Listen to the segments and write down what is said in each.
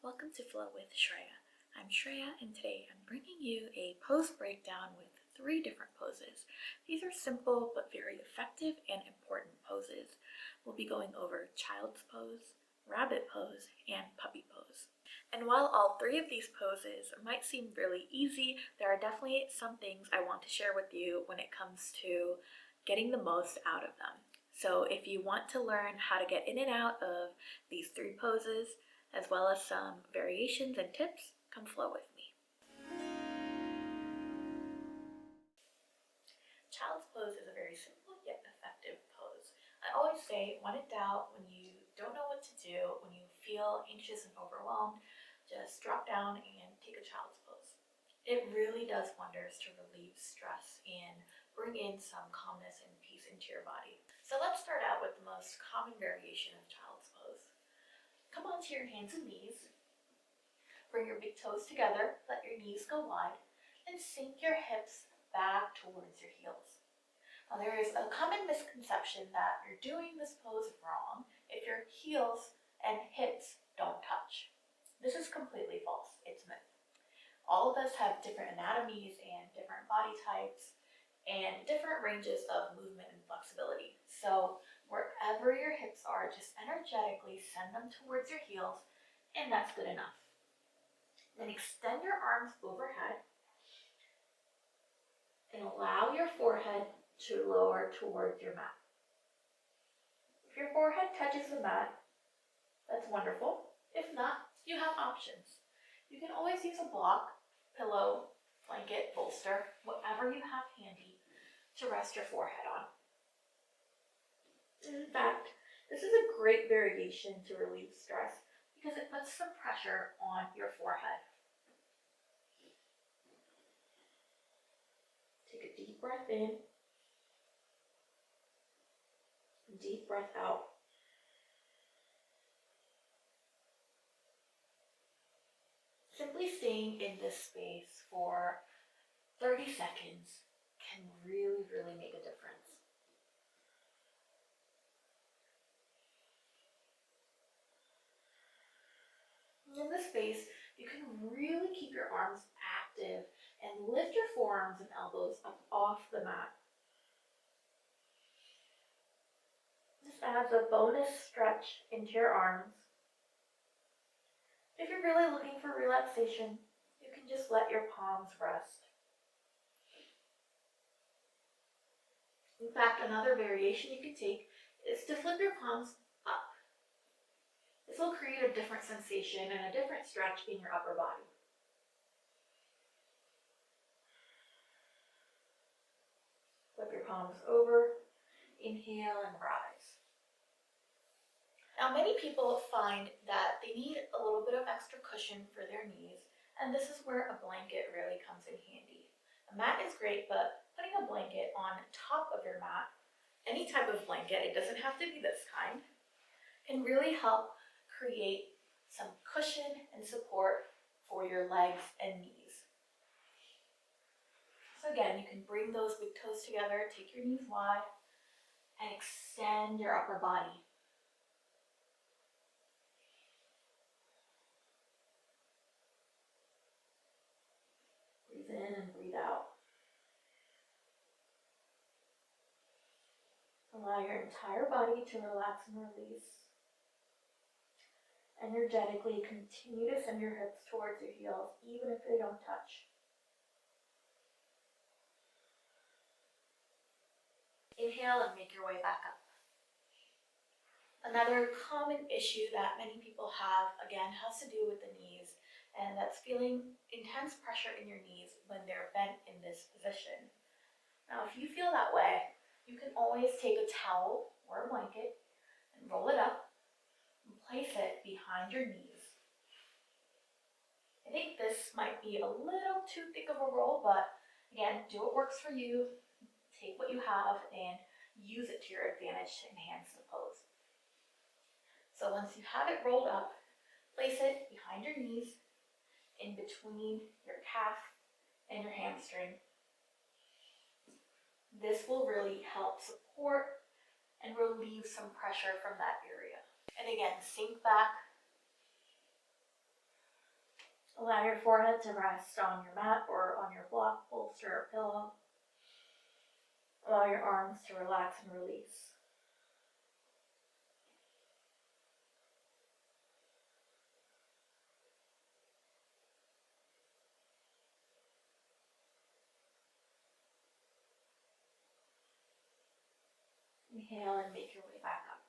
Welcome to Flow with Shreya. I'm Shreya, and today I'm bringing you a pose breakdown with 3 different poses. These are simple but very effective and important poses. We'll be going over child's pose, rabbit pose, and puppy pose. And while all 3 of these poses might seem really easy, there are definitely some things I want to share with you when it comes to getting the most out of them. So if you want to learn how to get in and out of these 3 poses, as well as some variations and tips, come flow with me. Child's pose is a very simple yet effective pose. I always say, when in doubt, when you don't know what to do, when you feel anxious and overwhelmed, just drop down and take a child's pose. It really does wonders to relieve stress and bring in some calmness and peace into your body. So let's start out with the most common variation of child's pose. Come onto your hands and knees. Bring your big toes together, let your knees go wide, and sink your hips back towards your heels. Now there is a common misconception that you're doing this pose wrong if your heels and hips don't touch. This is completely false. It's myth. All of us have different anatomies and different body types and different ranges of movement and flexibility. So wherever your hips are, just energetically send them towards your heels, and that's good enough. Then extend your arms overhead and allow your forehead to lower towards your mat. If your forehead touches the mat, that's wonderful. If not, you have options. You can always use a block, pillow, blanket, bolster, whatever you have handy to rest your forehead on. In fact, this is a great variation to relieve stress because it puts some pressure on your forehead. Take a deep breath in, deep breath out. Simply staying in this space for 30 seconds can really make a difference. In this space, you can really keep your arms active and lift your forearms and elbows up off the mat. This adds a bonus stretch into your arms. If you're really looking for relaxation, you can just let your palms rest. In fact, another variation you can take is to flip your palms up. This will create a different sensation and a different stretch in your upper body. Flip your palms over, inhale and rise. Now many people find that they need a little bit of extra cushion for their knees, and this is where a blanket really comes in handy. A mat is great, but putting a blanket on top of your mat, any type of blanket, it doesn't have to be this kind, can really help create some cushion and support for your legs and knees. So again, you can bring those big toes together, take your knees wide, and extend your upper body. Breathe in and breathe out. Allow your entire body to relax and release. Energetically continue to send your hips towards your heels, even if they don't touch. Inhale and make your way back up. Another common issue that many people have, again, has to do with the knees, and that's feeling intense pressure in your knees when they're bent in this position. Now, if you feel that way, you can always take a towel or a blanket and roll it up and place it behind your knees. I think this might be a little too thick of a roll, but again, do what works for you. Take what you have and use it to your advantage to enhance the pose. So once you have it rolled up, place it behind your knees, in between your calf and your hamstring. This will really help support and relieve some pressure from that area. And again, sink back Allow your forehead to rest on your mat or on your block, bolster, or pillow. Allow your arms to relax and release. Inhale and make your way back up.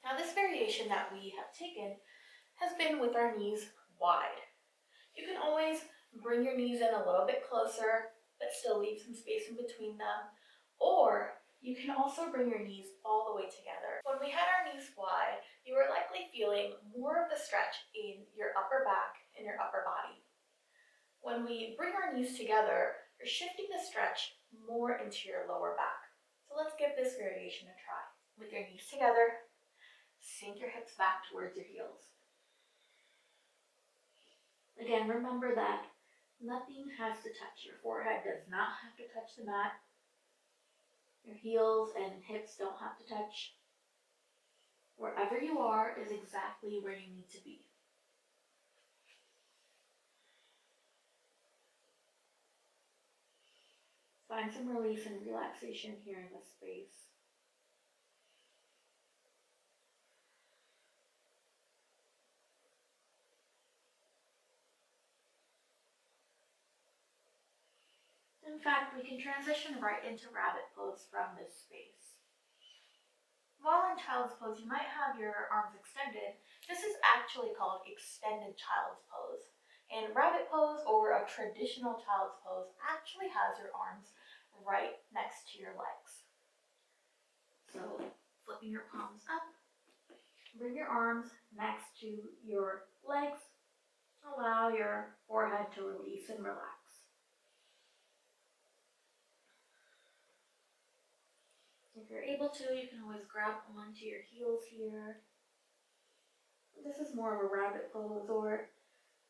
Now this variation that we have taken has been with our knees wide. You can always bring your knees in a little bit closer, but still leave some space in between them. Or you can also bring your knees all the way together. When we had our knees wide, you were likely feeling more of the stretch in your upper back and your upper body. When we bring our knees together, you're shifting the stretch more into your lower back. So let's give this variation a try. With your knees together, sink your hips back towards your heels. Again, remember that nothing has to touch. Your forehead does not have to touch the mat. Your heels and hips don't have to touch. Wherever you are is exactly where you need to be. Find some release and relaxation here in this space. In fact, we can transition right into rabbit pose from this space. While in child's pose, you might have your arms extended. This is actually called extended child's pose. And rabbit pose, or a traditional child's pose, actually has your arms right next to your legs. So flipping your palms up, bring your arms next to your legs. Allow your forehead to release and relax. If you're able to, you can always grab onto your heels here. This is more of a rabbit pose or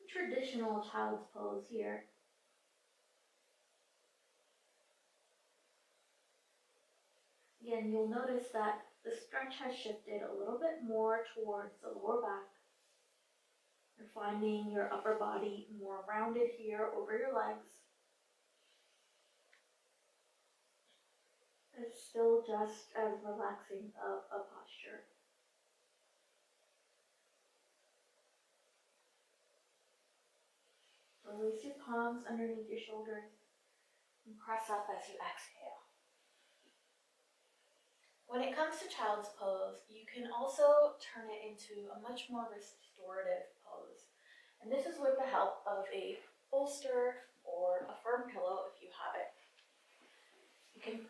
a traditional child's pose here. Again, you'll notice that the stretch has shifted a little bit more towards the lower back. You're finding your upper body more rounded here over your legs. It's still just as relaxing of a posture. Release your palms underneath your shoulders and press up as you exhale. When it comes to child's pose, you can also turn it into a much more restorative pose. And this is with the help of a bolster or a firm pillow if you have it. You can,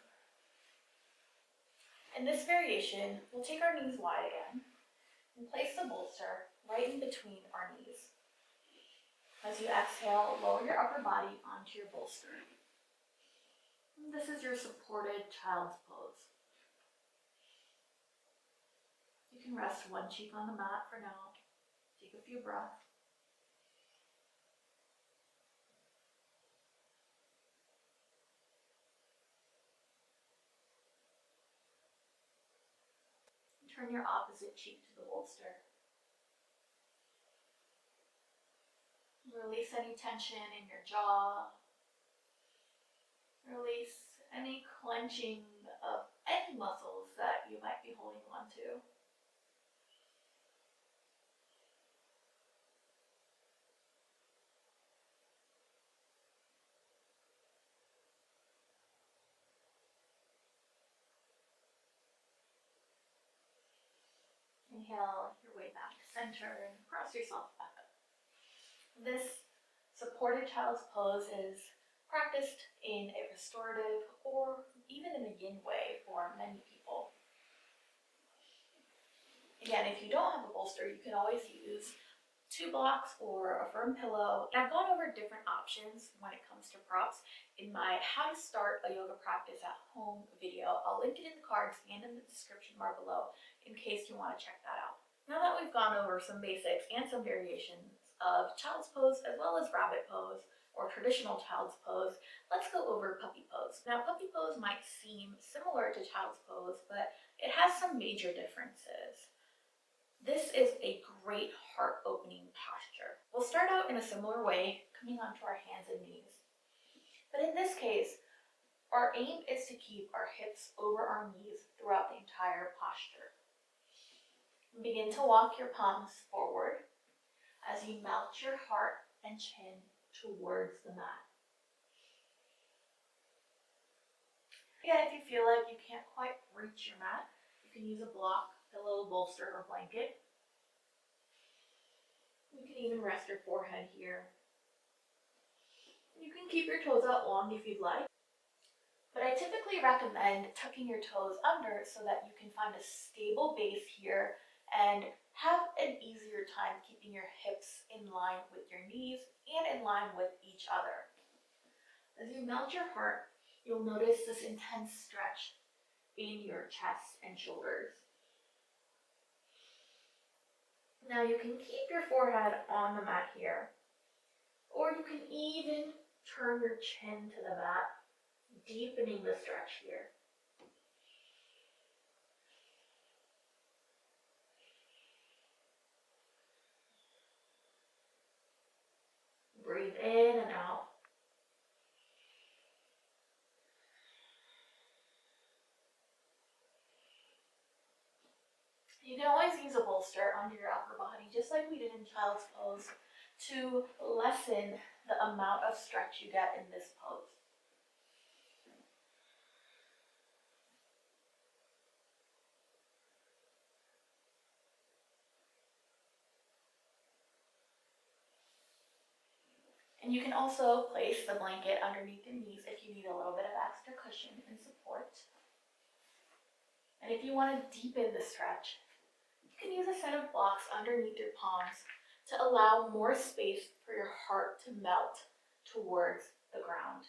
in this variation, we'll take our knees wide again and place the bolster right in between our knees. As you exhale, lower your upper body onto your bolster. And this is your supported child's pose. You can rest one cheek on the mat for now. Take a few breaths. Turn your opposite cheek to the bolster. Release any tension in your jaw. Release any clenching of any muscles that you might be holding on to. Inhale your way back to center and press yourself back up. This supported child's pose is practiced in a restorative or even in a yin way for many people. Again, if you don't have a bolster, you can always use 2 blocks or a firm pillow. I've gone over different options when it comes to props in my how to start a yoga practice at home video. I'll link it in the cards and in the description bar below in case you want to check that out. Now that we've gone over some basics and some variations of child's pose as well as rabbit pose or traditional child's pose, let's go over puppy pose. Now puppy pose might seem similar to child's pose, but it has some major differences. This is a great heart-opening posture. We'll start start out in a similar way, coming onto our hands and knees. But in this case, our aim is to keep our hips over our knees throughout the entire posture. Begin to walk your palms forward as you melt your heart and chin towards the mat. Again, if you feel like you can't quite reach your mat, you can use a block, pillow, bolster, or blanket. You can even rest your forehead here. You can keep your toes out long if you'd like, but I typically recommend tucking your toes under so that you can find a stable base here and have an easier time keeping your hips in line with your knees and in line with each other. As you melt your heart, you'll notice this intense stretch in your chest and shoulders. Now you can keep your forehead on the mat here, or you can even turn your chin to the mat, deepening the stretch here. Breathe in and out. You can always use a bolster under your upper body, just like we did in child's pose, to lessen the amount of stretch you get in this pose. And you can also place the blanket underneath your knees if you need a little bit of extra cushion and support. And if you want to deepen the stretch, you can use a set of blocks underneath your palms to allow more space for your heart to melt towards the ground.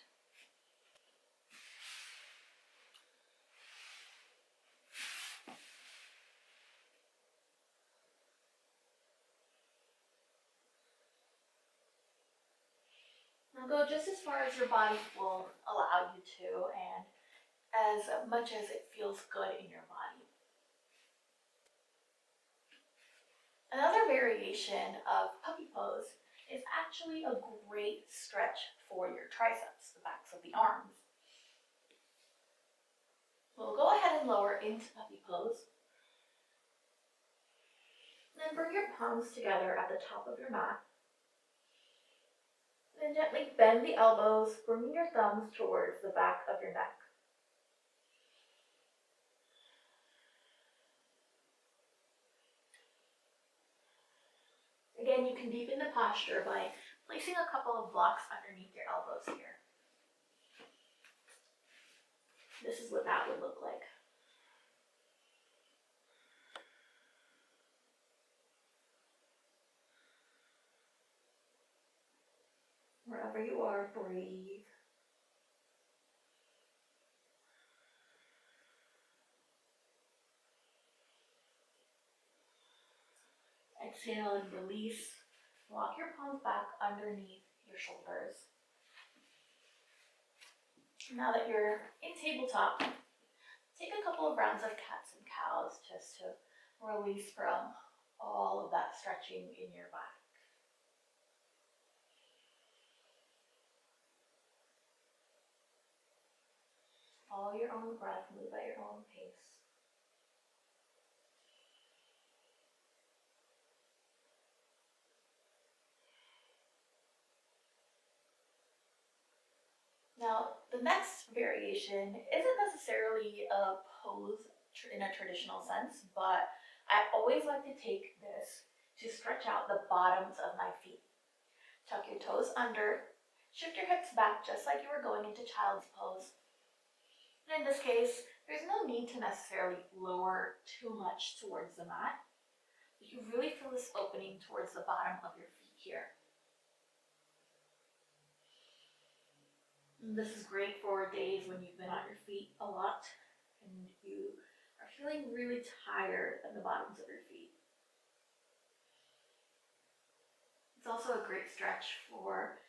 Now go just as far as your body will allow you to, and as much as it feels good in your body. Another variation of puppy pose is actually a great stretch for your triceps, the backs of the arms. We'll go ahead and lower into puppy pose. Then bring your palms together at the top of your mat. Then gently bend the elbows, bringing your thumbs towards the back of your neck. Again, you can deepen the posture by placing a couple of blocks underneath your elbows here. This is what that would look like. Wherever you are, breathe. Exhale and release. Walk your palms back underneath your shoulders. Now that you're in tabletop, take a couple of rounds of cats and cows just to release from all of that stretching in your back. Follow your own breath, move at your own pace. Now, the next variation isn't necessarily a pose in a traditional sense, but I always like to take this to stretch out the bottoms of my feet. Tuck your toes under, shift your hips back just like you were going into child's pose. And in this case, there's no need to necessarily lower too much towards the mat. You can really feel this opening towards the bottom of your feet here. And this is great for days when you've been on your feet a lot and you are feeling really tired at the bottoms of your feet. It's also a great stretch for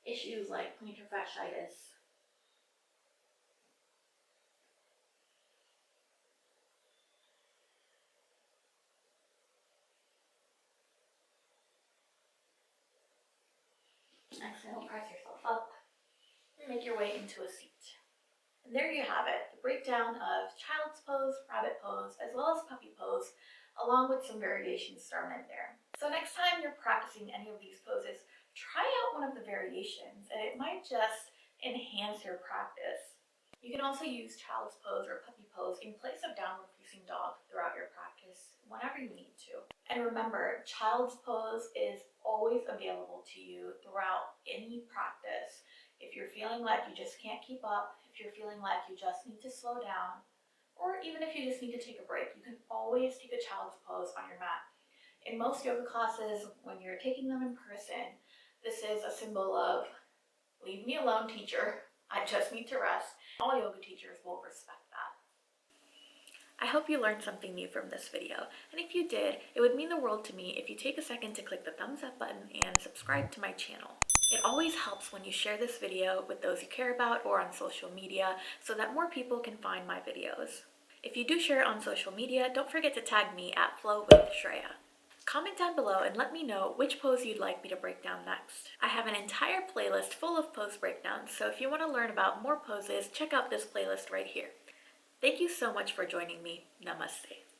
issues like plantar fasciitis. Now press yourself up and make your way into a seat. And there you have it, the breakdown of child's pose, rabbit pose, as well as puppy pose, along with some variations thrown in there. So next time you're practicing any of these poses, try out one of the variations and it might just enhance your practice. You can also use child's pose or puppy pose in place of downward facing dog throughout your practice whenever you need to. And remember, child's pose is always available to you throughout any practice. If you're feeling like you just can't keep up, if you're feeling like you just need to slow down, or even if you just need to take a break, you can always take a child's pose on your mat. In most yoga classes, when you're taking them in person, this is a symbol of, leave me alone, teacher. I just need to rest. All yoga teachers will respect that. I hope you learned something new from this video, and if you did, it would mean the world to me if you take a second to click the thumbs up button and subscribe to my channel. It always helps when you share this video with those you care about or on social media so that more people can find my videos. If you do share it on social media, don't forget to tag me at Flow with Shreya. Comment down below and let me know which pose you'd like me to break down next. I have an entire playlist full of pose breakdowns, so if you want to learn about more poses, check out this playlist right here. Thank you so much for joining me. Namaste.